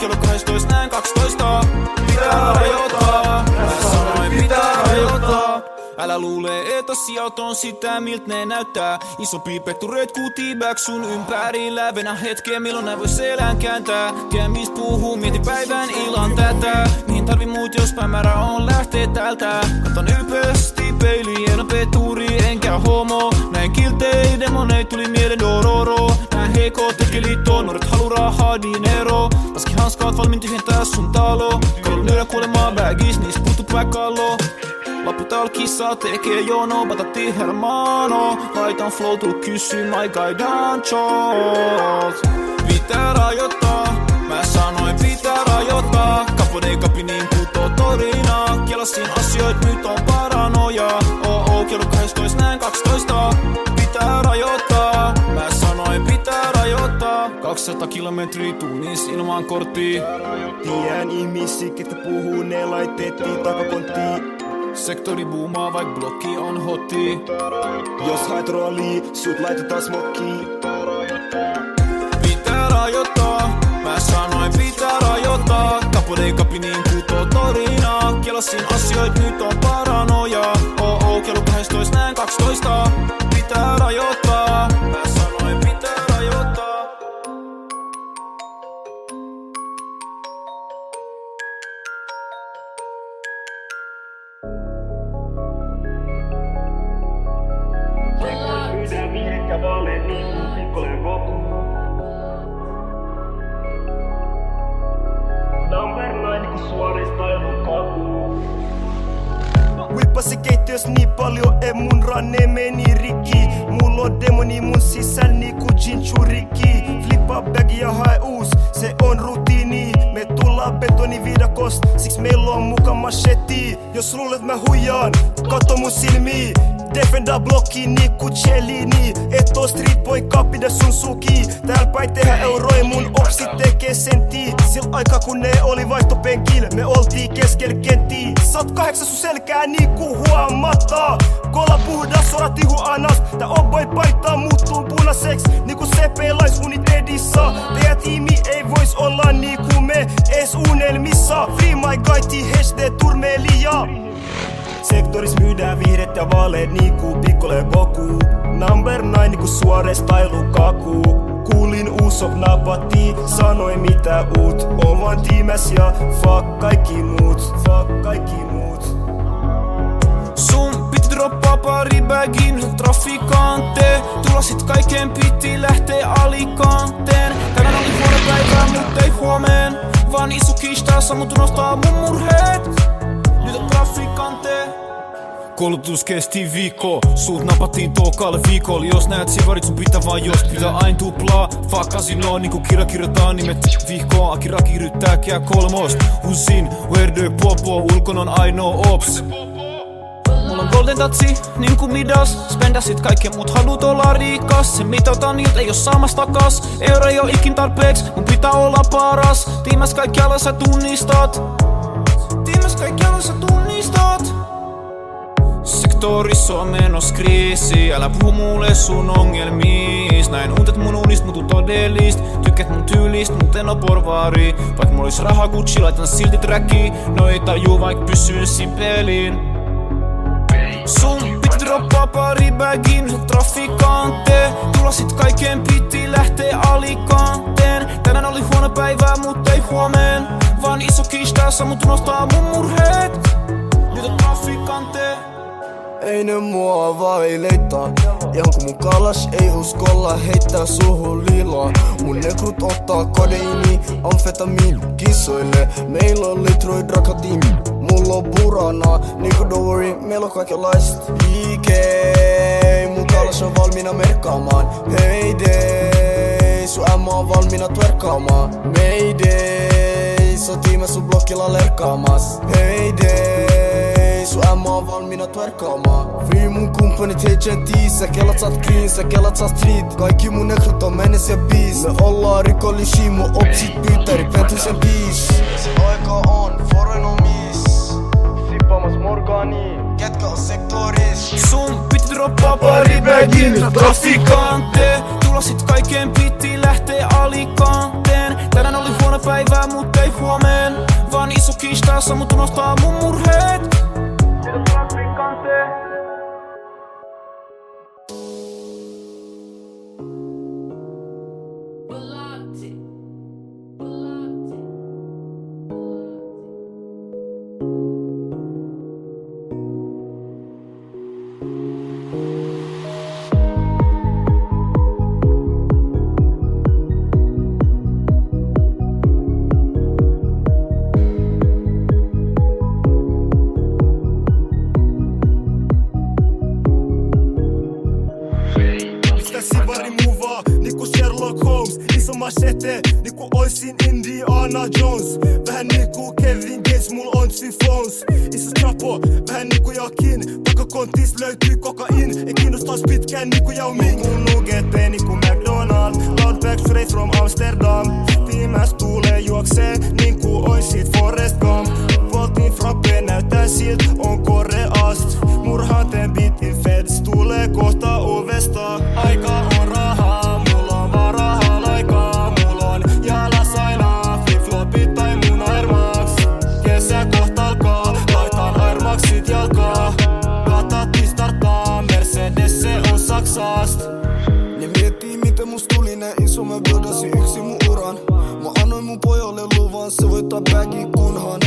Kello 12 näin 12. Pitää rajoittaa, mä sanoin pitää rajoittaa. Älä luule, että asiat on sitä miltä ne näyttää. Isompi pettureet ku T-Bag sun ympärillä. Venä hetkeä milloin nää voi selän kääntää. Tiedä mistä puhuu, mieti päivän illan tätä. Mihin tarvii muut jos päämäärä on lähtee täältä. Katon ylpeästi peiliin, en oo peturi enkä homo. Näin kiltei demoneit tuli mieleen dororo. Nää heikot tekeliittoon, nuoret halu rahaa dinero. Laski hanskaat valmiin tyhjentää sun talo. Kallon lyödä kuolemaa bagis, niistä puuttuu päkallo. Lapputalkissa tekee jono, batatti hermano. Laitan flow, tuu kysy my guy danchot. Pitää rajoittaa, mä sanoin pitää rajoittaa. Kapodei kapi niin kuin Torina. Kielasin asioit, nyt on paranoja. Kello 12 näin 12. Pitää rajoittaa, mä sanoin pitää rajoittaa. 200 kilometriä tunnis ilman korttia. Tiedän ihmisiä, ketkä puhuu, ne laitettiin takakonttiin. Sektori boomaa, vaik blokki on hotti. Jos haet rooliin, sut laitetaan smokkiin. Pitää rajoittaa, mä sanoin pitää rajoittaa. Kapodei kapi niin kuin Torina. Kielasin asioit, nyt on paranoja. Kello 12 näin 12. Pitää rajoittaa, mä sanoin pitää rajoittaa. Myydään vihreät ja vaaleet niin kuin pikkolen Goku. Number 9 niinku suorista Lukaku. Whippasi keittiös niin paljon, et mun ranne meni rikki. Mulla on demoni mun sisällä niinku Jinchuriki. Flippa bagi ja hae uus, se on rutiini. Me tullaan betoniviidakost, siks meillä on muka macheti. Jos luulet mä huijaan, katso mun silmiin. Defenda blokki niinku Cellini. Et oo street boy, kapida sun suki. Täällä päin tehdä euroi, mun opsi tekee sentti. Sil aika kun ne oli vaihtopenkil, me oltiin keskel kenttii. Sat 8 sun selkää niinku huomatta. Kola puhdas, sorat ihu anas. Tää on boy paittaa, muuttuu punaseks niinku CP-lais Unitedissa. Teidän tiimi ei vois olla niinku me ees unelmissa. Free my guy, THD Turmelia. Sektoris myydään vihreät ja vaaleet niinku Piccolo Goku. Number 9 niinku Suarez tai Lukaku. Kuulin Usopp napatti, sanoi mitä uut. On vaan tiimäs ja fuck kaikki muut. Fuck kaikki muut. Sun piti droppaa pari bagin trafikante. Tulosit kaiken piti lähtee Alicanteen. Tänään oli huono päivä, mut ei huomeen. Vaan iso kiistaa sammut unohtaa mun murheet. Nyt on trafikante. Koulutus kesti viikko, suut napattiin tokalla viikolla. Jos näet sivarit sun pitää vaan jos pitää ain tuplaa. Fuck casino niinku kirjoitetaan nimet vihkoon. Akira kirjoittaa kää kolmost. Husin, where popo, ulkon on ainoa ops. Mulla on golden tatsi, niinku Midas. Spendasit kaikkea mut haluut olla rikas. Se mitä otan niiltä ei oo saamas takas. Euro ei oo ikin tarpeeks, mun pitää olla paras. Tiimäs kaikkialla sä tunnistat. Tiimäs kaikkialla sä tunnistat. Sektorissa on menos kriisi. Älä puhu mulle sun ongelmiis. Näin untet mun unist, mut todellist. Tykkäät mun tyylist, mut en oo porvari. Vaik mulla olis rahaa Gucci, laitan silti tracki. No ei tajuu vaik pysyn simpeliin. Sun piti droppaa pari bagin trafikante. Tulosit kaiken piti lähtee Alicanteen. Tänään oli huono päivä, mut ei huomeen. Vaan iso kiistaa, mut unohtaa mun murheet. Nyt on trafikante. Ei ne mua vai leittaa. Ihan kun mun kalas ei uskolla heittää suhun liilaa. Mun nekrut ottaa kodeini, amfetamiin kissoille. Meillä on litroi drakatiimi. Mulla on burana, niinku don't worry, meillä on kaikenlaista. Liike, mun kalas on valmiina merkkaamaan. Heyday, sun ämmä on valmiina twerkkaamaan. Mayday, sotiime sun blokilla lerkkaamas. Heyday, sun ämmä on valmiina twerkkaamaan. Free mun kumppanit HNT, sä kelat saat clean, sä kelat saat street. Kaikki mun nekrut on menes ja beast. Me ollaan rikollisia, mun opsit pyytäri, pentus ja biis. Se aika on foreign on miss. Sippamas Morgani, ketkä on sektoris. Sun piti droppaa pari bagin trafikante. Tulosit kaiken piti lähtee Alicanteen. Tänään oli huono päivä, mut ei huomen. Vaan iso kista, sammut unohtaa mun murheet. Siitä trafikante. Machete, niinku oisin Indiana Jones. Vähän niinku Kevin Gates, mul on syfons. Iso chapo, vähän niinku Jakin. Takakontis löytyy kokain. Ei kiinnostais pitkään niinku Yao Ming. Mun nugette niinku McDonald's. Loudback straight from Amsterdam. Tiimäs tuulee juoksee niinku oisit Forrest Gump. Poltin frappe näyttää silt on Koreast. Murhaten bitin feds tuulee kohta ovesta. Aika on rahaa, mulla on varaa. Ne miettii miten must tuli näin iso, mä buildasin yksin mun uran. Mä annoin mun pojalle luvan, se voittaa bagi kunhan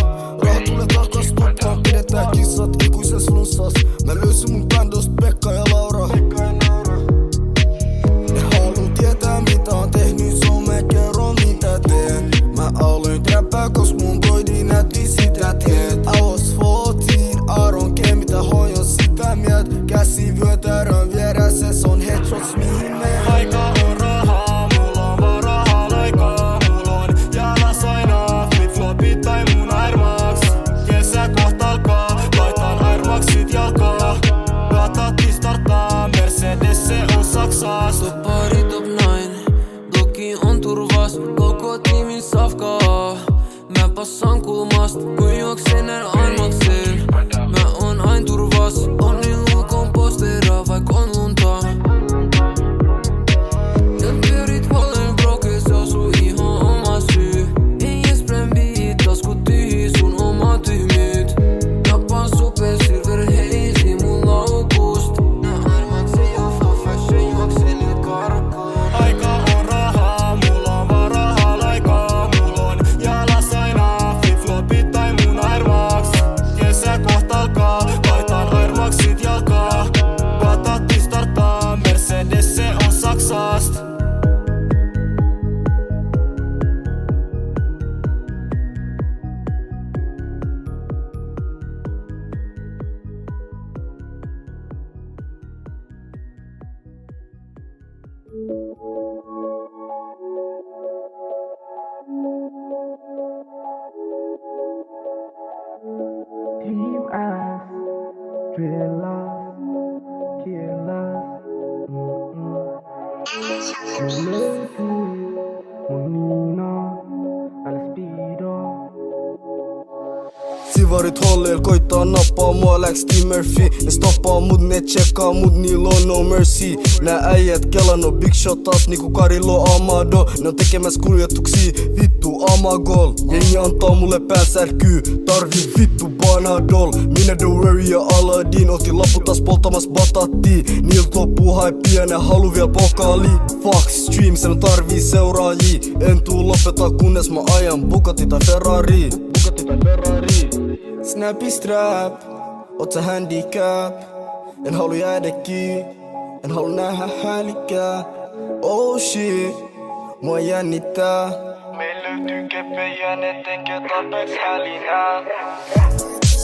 raha tulee takas tuppaan, pidetään kissat ikuises flunssas. Mä löysin mun bändost Pekka ja Laura. Ne haluu tietää mitä on tehnyt, so mä kerron mitä teen. Mä aloin trappää kos mun broidi näytti sitä teet. I was 14, I don't care mitä hoion sitä miet. Käsi vyötärön vieressä, se on headshots mihin me. Aika on rahaa, mulla on varaa aikaa. Mulla on jalas aina flip-flopit tai mun Air Max. Kesä kohta alkaa, laitan Air Maxit jalkaa. Patatti starttaa, Mercedes se on Saksasta. Top pari top 9, blokki on turvas, koko tiimin safkaa. Mä passaan kulmast, kun juoksen näin Air Maxin. Mä oon ain turvas, onnin ulkon postera vaik on lunta. Ja pyörit huolen broke, se osuu ihan oma syy. Ei ees brämbi, taskut tyhji sun oma tyhmyt. Tappaan super silver hazy mun laukust. Nää Air Maxin jo fashion juoksen nyt karkuun. Aika on rahaa, mulla on varaa aikaa. Mulla on jalas aina flip-flopit tai mun Air Max. Kesä kohta alkaa, laitan Air Maxit jalkaa. Patatti starttaa, Mercedes se on Saksasta. Team ass, drillers, killers. Munina, alla speedo. Sivarit holleel koittaa nappaa mua läks Team Murphy. Ne stoppaa mut, ne tsekkaa mut, niillä on no mercy. Nää äijät kelannut big shot taas niinku Karilo Amado. Ne on tekemäs kuljetuksia, vittu Amagol. Jengi antaa mulle päänsärkyy, tarvii vittu Panadol. Minä The Worry ja Aladdin, otin laput taas polttamas batattii. Niiltä loppuu hypeä, ne halu vielä pokaali. Fuck streams, en tarvii seuraajia. En tuu lopeta kunnes mä ajan Bugatti tai Ferrari. Snappy strap, oot sä handicap. En halua jäädä kiinni, en halua nähdä hälikää. Oh shit, mua jännittää. Meil löytyy keppejä, ne tekee tarpeeksi hälinää.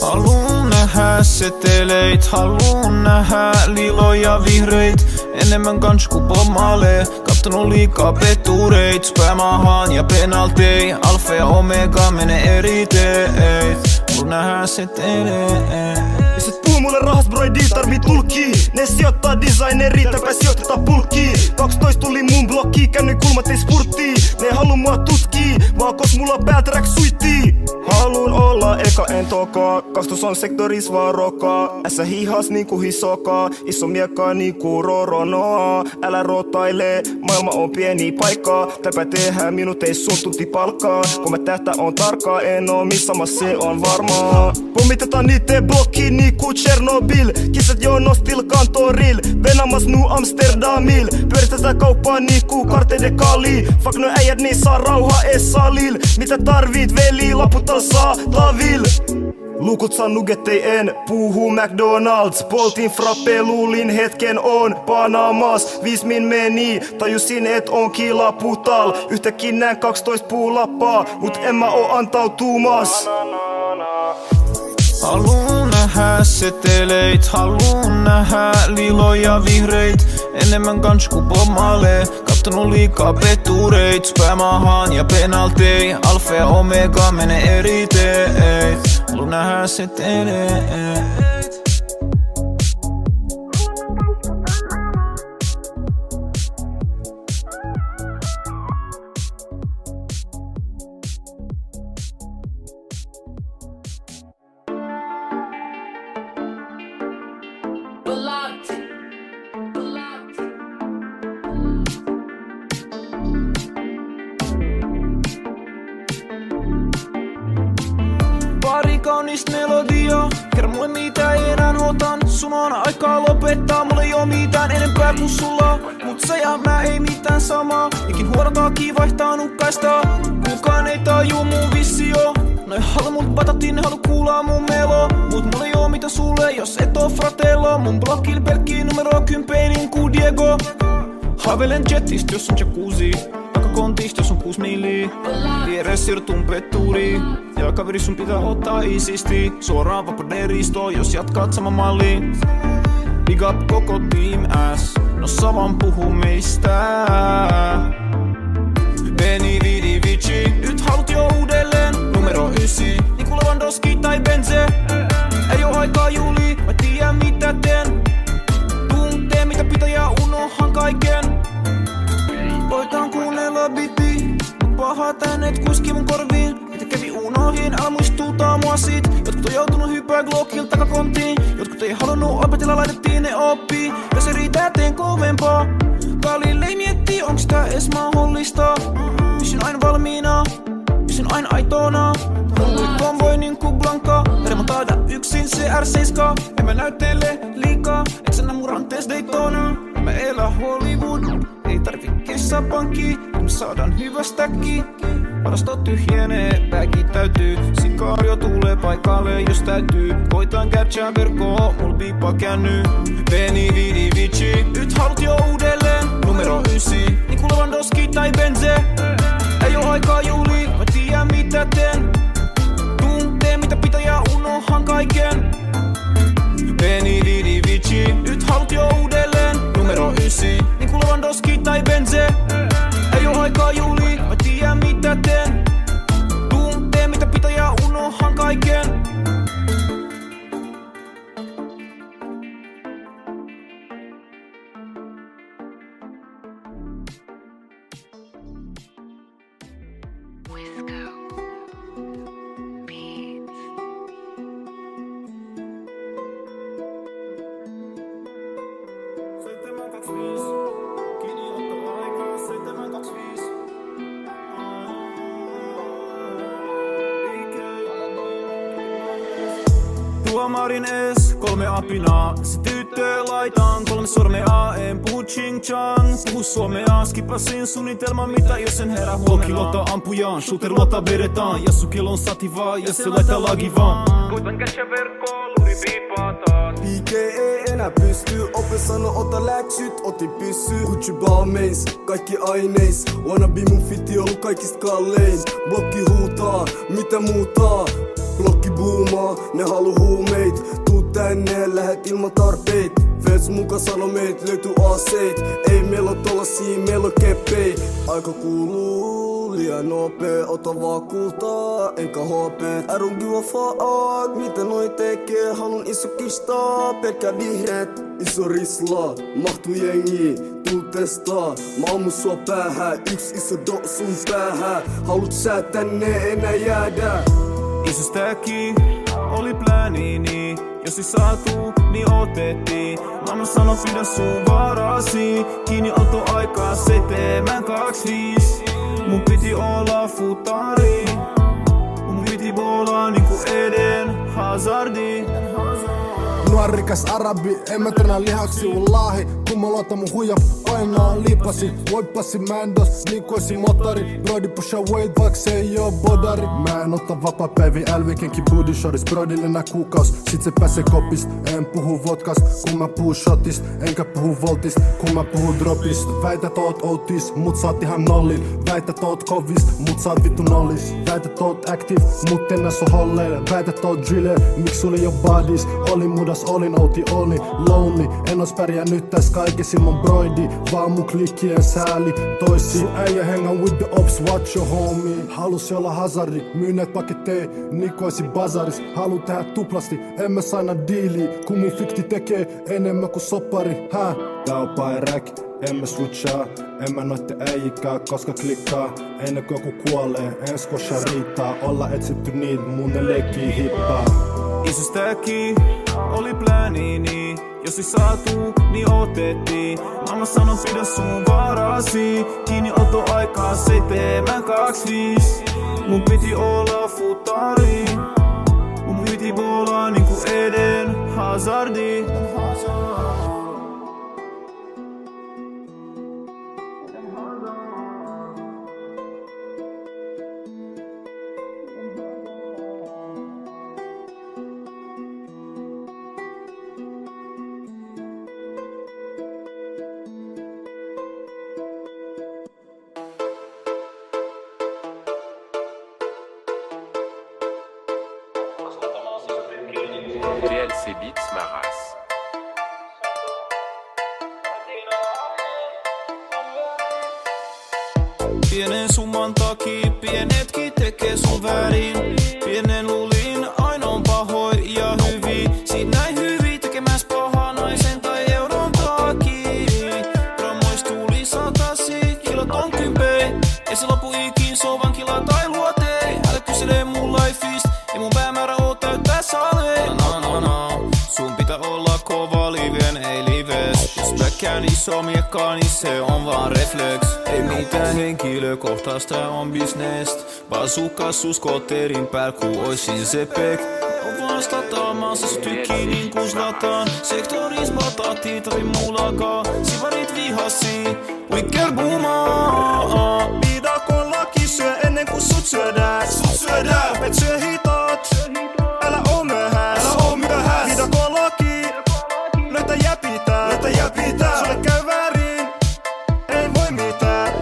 Haluun nähdä seteleit, haluun nähdä liloja vihreit. Enemmän kans ku Bob Marley, kattonut liikaa petureit. Spämahan ja penaltei, alfa ja omega menee eri teit. Haluun nähdä seteleit. Jos et puhu mulle rahas bro, ei diil tarvii tulkii. Ne sijoittaa designerit, täpä sijoitetaan pulkkii. 12 tuli mun blokkiin, kännyin kulmat ei spurttii. Ne haluu mua tutkii, vaan kos mulla päältä räksuittii. Haluun olla eka en toka, kastus on sektoris vaan rokaa. Ässä hihas niinku hisokaa, iso miekkaa niinku roronoa. Älä rotaile, maailma on pieni paikka. Täpä tehdään minut ei sun tunti palkkaa. Kun mä tähtä on tarkkaa, en oo missä mä se on varmaa. Pommitetaan niitten blokkiin niinku Chernobyl. Kissat jonostil kantoril, Venamas nu Amsterdamil. Pyöristetään kauppaa niinku Carte de Cali. Fuck no äijät niin saa rauha ees salil. Mitä tarvit veli, laputal saa tavil. Lukut saa nugettei en puhu McDonald's. Poltin frappe, luulin hetken on Panamas. 5 min meni, tajusin et on kila putal. Yhtäkin näin 12 puulappaa, mut en mä oo antautumas. Haluun nähdä seteleit, haluun nähdä liloja vihreit. Enemmän kans ku Bob Marley, kattonut liikaa petureit. Spämahan ja penaltei, alfa ja omega menee eri teit. Haluun nähdä seteleit. Pari kaunista melodia, kerro mulle mitä enää otan. Sun on aikaa lopettaa, mulla ei oo mitään enempää kuin sulla. Mut sä ja mä ei mitään samaa, ikin huonotakin vaihtaa nukkaista. Kukaan ei tajuu mun visio. No ei halu mut batatiin, ne halu kuulaa mun melo. Mut mulla ei oo mitä sulle, jos et oo fratello. Mun blokil pelkkii numero 10 niinku Diego. Haaveilen jetistä, jos on jacuzzi. Takakontista, jos on 6 milliä. Vieressä siirtun peturi. Ja kaveri sun pitää ottaa isisti. Suoraan vapauderistoon, jos jatkaat sama malliin. Big up koko Team S. No sä vaan puhu meistä. Beni vidi vici. Nyt halut jo uudelleen. Numero 9. Niinku Lewandowski tai Benze. Ei oo aikaa Juli. Mä tiedän mitä teen. Tee mitä pitää ja unohan kaiken. Voitaan kuunnella biti. Mut pahat äänet kuiski mun korviin. Mitä kävi unohin, älä muistuta mua siitä. Jotkut on joutunut hyppää Glockil takakonttiin. Jotkut ei halunnut opetella, laitettiin ne oppii. Jos ei riitä, teen kovempaa. Galilei miettii, onks tää ees mahdollista. Pysyn aina valmiina, pysyn aina aitona. Rollit konvoi niinku Blanka. Remontaada yksin CR7. En mä näyttele liikaa, et sä nää mun rantees Daytona. Mä elä Hollywood, ei tarvi kesäpankki. Me saadaan hyvä stäkki. Varasto tyhjenee, bägi täytyy. Sikario tulee paikalle jos täytyy. Koitan catchaa verkkoa, mul piippa känny. Beni vidi vici, nyt halut jo uudelleen. Numero 9, niinku Lewandowski tai Benze. Ei oo aikaa Juli, mä tiedän mitä teen. Tee mitä pitää ja unohan kaiken. Beni vidi vici, nyt halut jo uudelleen. Numero 9, niinku Lewandowski tai Benze. Ei oo aikaa Juli, mä tiedän mitä teen. Tee mitä pitää ja unohan kaiken. Tuomarin ees, 3 apinaa. Se tyttö laitaan 3 sormea. En puhu ching chang, puhu suomea. Skipasin suunnitelman, mitä jos en herää huomenna. Loki luottaa ampujaan, shooter luottaa vedetaan. Ja sukil on sativaa, ja se laittaa lagi vaan. Koitan catcha verkkoa, luuri piipaa taas. PK ei enää pysty. Ope sano ota läksyt, otin pyssy. Gucci Balmains, kaikki aineis. Wannabe mun fiti ollut kaikista kallein. Blokki huutaa, mitä muutaa? Blokki boomaa, ne halu huumeit. Tuu tänne, lähet ilman tarpeit. Feds muka sano meet, löytyy aseit. Ei meillä oo tollasia, meillä on keppei. Aika kuluu, liian nopee. Ota vaan kultaa, enkä hopee. I don't give a fuck, mitä noi tekee. Halun iso kistaa, pelkkä vihreät. Iso risla, mahtuu jengi, tuu testaa. Mä ammun sua päähän, yks iso dot sun päähän. Haluut sä tänne enää jäädä? Iso stäki oli plänini. Jos ei saatu, niin otettiin. Mamma sano pidä sun varasi. Kiinni auto aikaa 725. Mun piti olla futari. Mun piti boolaa niinku Eden Hazardi. Nuorikas arabi, en mä treenaa lihaksi wallahi. Kun mä luotan mun huijap, aina lipasi. Voipasi mä en dos liikkuisi motori. Brody pusha weight, vaik se ei oo bodari. Mä en ota vapaapäivi, LV-kenki booty shortis. Brodille nää kuukaus, sit se pääsee kopist. En puhu vodkas, kun mä puhu shotist. Enkä puhu voltist, kun mä puhu dropist. Väität oot outis, mut saat ihan nollin. Väität oot kovist, mut saat vittu nollis. Väität oot active, mut en näs oo holleille. Väität oot driller, miksi sulla ei oo bodies. Olin mudas, olin outi, olin lonely. En ois pärjännyt täs kaikes ilman broidi. Vaan mun klikkien sääli toisi. Äijä hang out with the ops, watch your homie. Halus olla hazardi, myyneet pakettei. Nikoisi bazaris, halu tehdä tuplasti. En mä saina diili, kun mun fikti tekee enemmän kuin soppari. Tää on pairek, en mä switchaa. En mä noitte äijikää, koska klikkaa. Ennen kuin joku kuolee, ens kosha riittää. Olla etsitty niitä, mun ne leikkii hippaa. Iso stäki oli plänini. Jos ei saatu, niin otettiin. Mamma sano pidä sun varasi. Kiinni auto aikaa 725. Mun piti olla futari. Mun piti boolaa niinku Eden Hazardi. VLC Beats ma race. Pienen summan takia pienetkin tekee sun väärin. Pienen luulin aina on pahoin ja hyviä. Siin näin hyvin tekemäs pahaa naisen tai euron takia. Grammois tuli satasi, kilot on kympei. Ei se lopu ikin, se on vankila tai luotei. Älä kysele mun lifeista, ei mun päämäärä oo täyttää saleja. Sun pitää olla kova liven, ei lives. Jos päkkään iso miekkaa, niin se on vaan reflex. Ei mitään henkilökohtaista, on bisnest. Bazooka sus kotterin pääl, ku oisin se pek. On vastataamassa, se tykkii niin ku Zlatan. Sektoris batahti, tarvi muulakaan. Sivarit vihasi, wicker boomaa. Viidakon laki syö ennen kuin sut syödään. Opet syö hitaat, älä oo myöhäs. Viidakon laki, löytä jäpitää. Sulle käy väärin, ei voi mitään.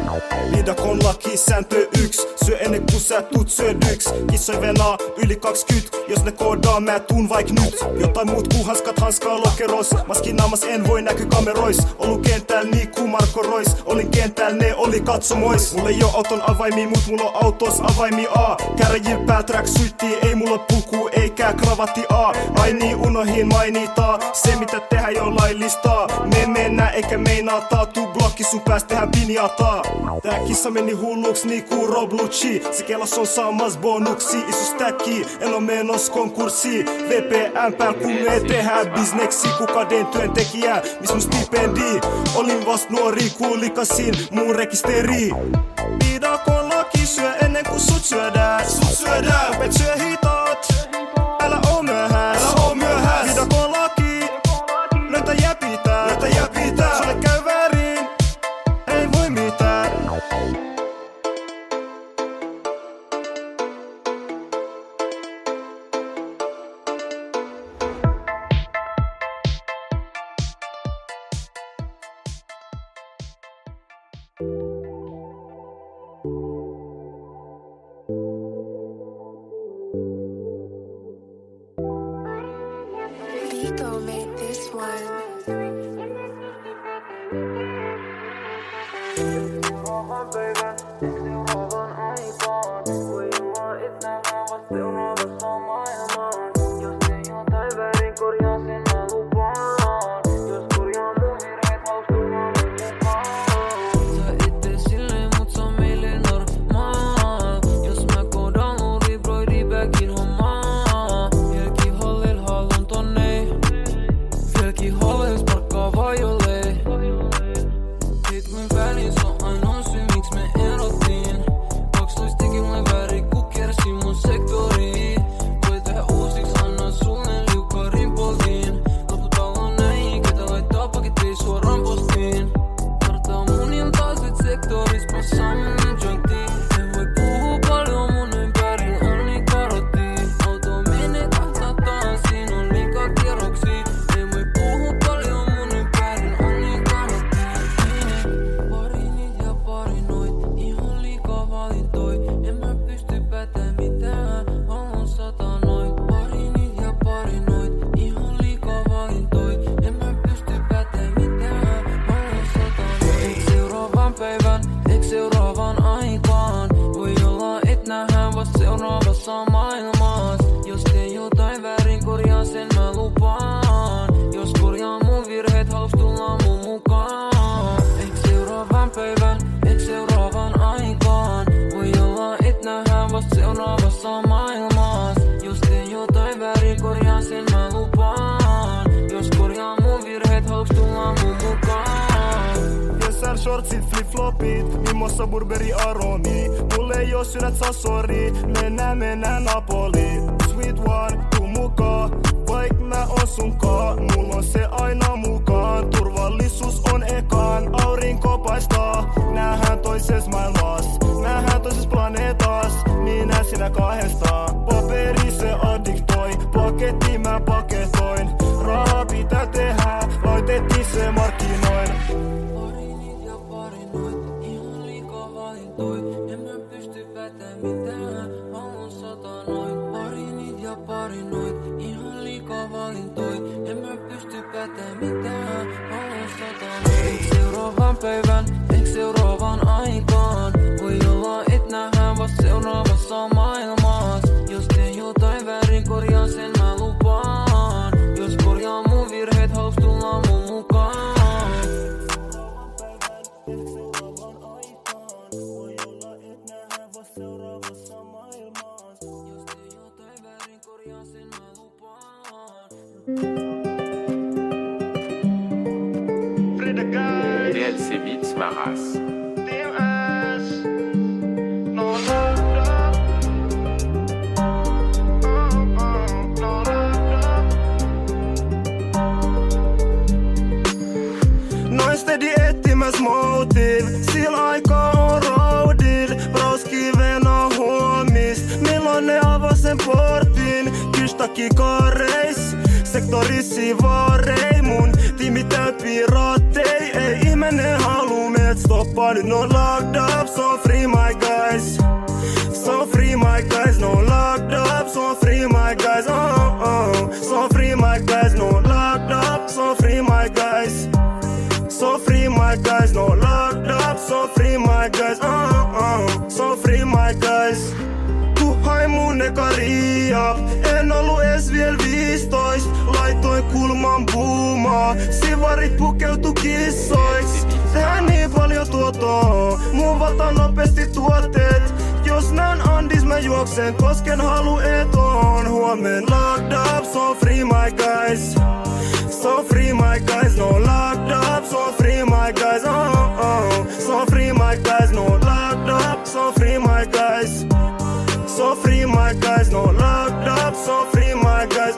Viidakon laki sääntö 1, syö ennen kuin sä tuut syödyks. Kissoi venaa yli 20, jos ne koodaa mä tuun vaik nyt. Jotain muut kuin hanskat hanskaa lokerois. Maskin naamas en voi näky kamerois. Ollu kentällä niin kuin Marko Rois. Olin kentällä, ne oli katsomois. Mulla ei oo auton avaimia, mut mulla on autos avaimia A. Käräjil päätrack syttii, ei mulla puku eikä kravatti A. Ai niin unohin mainitaa, se mitä tehdään jo laillistaa. Me mennään eikä meinaa taatu, blokki sun päästä tehdään pinjataa. Tää kissa meni hulluks niinku Roblucci. Se kelas on saamas bonuksi, iso stäkki, en oo menos konkurssi. VPN pääl kun me tehdään bisneksi, kukaden työntekijä, mis mun stipendi. Olin vast nuori kuulikasin mun rekisteri. Viidakon laki syö ennen kuin sut syödään. Opet syö hitaat, älä oo myöhäs. Viidakon laki, löytä jäpitää. Sulle käy väärin, ei voi mitään. seuraavassa maailmas. Jos teen jotain väärin, korjaan sen mä lupaan. Jos korjaan mun virheet, haluks tulla mun mukaan. Eik seuraavan päivän, eik seuraavan aikaan. Voi olla et nähdään vasta seuraavassa maailmas. Jos teen jotain väärin, korjaan sen mä lupaan. Jos korjaan mun virheet, haluks tulla mun mukaan. Jesär shortsit, flip-flopit, mimmossa Burberry aromi. Mulle ei oo sydät, saa sori, mennään Napoliin. Sweet one, tuu mukaan, vaik mä oon sunkaan. Mulla on se aina mukaan, turvallisuus on ekaan. Aurinko paistaa, nähdään toises maailmas. Nähdään toises planeetas, minä sinä kahdestaan. Paperi se addiktoi, paketti mä paketoin. Rahaa pitää tehdä, laitettiin se markkinoin. Parinit ja parinoit, ihan liikaa valintoi. En mä pysty päätää mitään, haluan satanoit. Parinit ja parinoit, ihan liikaa valintoi. En mä pysty päätää mitään, haluan satanoit. Eik seuraavan päivän, eik seuraavan aikaan. Voi olla et nähdään vasta seuraavassa maailmas. Jos teen jotain väärin, korjaan sen mä lupaan. Jos korjaan mun virheet, haluks tulla mun mukaan. Jos teen jotain väärin, korjaan sen mä lupaan. Free the guys, DLC Beats Maras. Team S, no locked up. No locked up. Noin steady etsimäs motive, sillä aikaa on roadil. Broskiven on huomis, milloin ne avaa sen portin. Kystaki kaareis, sektorissi vaarei. Mun tiimi täyt piraattei, ei ihme ne haluu meet stoppaa. Nyt no locked up, so free my guys. So free my guys, no locked up, so free my guys. So free my guys, no locked up, so free my guys. So free my guys, no locked up, so free my guys. So free my guys. Ku hain mun eka riap, en ollu ees viel 15. Laitoin kulman buumaa, sivarit pukeutu kissoiksi. Tehdään niin paljon tuotoa, muuvata nopeasti tuotteet. Jos nään andis mä juoksen, kosken halu etoon. Huomen locked up, so free my guys. So free my guys, no locked up, so free my guys. So free my guys, no locked up, so free my guys. So free my guys, no locked up, so free my guys.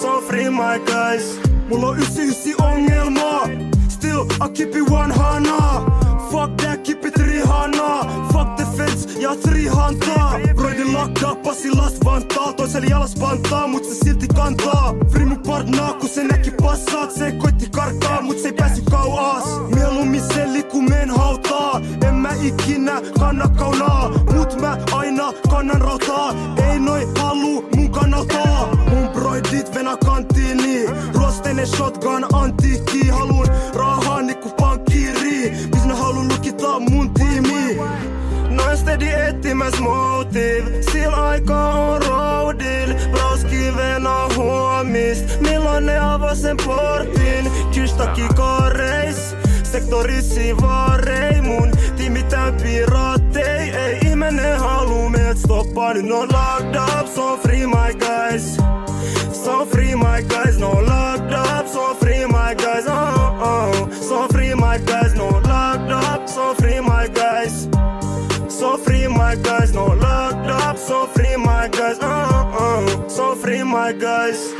So free my guys. Mulla on 99 ongelmaa, still I keep it 100. Fuck that, keep it 300. Fuck the feds ja 300. Broidin lakkaa, pasi last vantaa. Toisella jalas pantaa, mut se silti kantaa. Free mun partnaa, kun se näki passaat. Se koitti karkaa, mut se ei pääsy kauas. Mieluummin selli kun men hautaa. En mä ikinä kanna kaunaa, mut mä aina kannan rautaa. Ei noi haluu mun kannaltaa. Mun broidit venä kantiini, ruosteinen shotgun antiikki. Haluun rahaa niinku pankkiiri, mis mä haluun lukittaa mun tiimi. Noin steady etsimäs motive, sillä aikaa on roadil. Broskiven on huomist, milloin ne avaa sen portin. Kystaki kaareis, sektorissi vaarei. Mun tiimi täyt piraattei, ei ihme ne haluu meet stoppaa. Nyt no locked up, so free my guys. So free my guys, no locked up, so free my guys. So free my guys, no locked up, so free my guys. So free my guys, no locked up, so free my guys. So free my guys.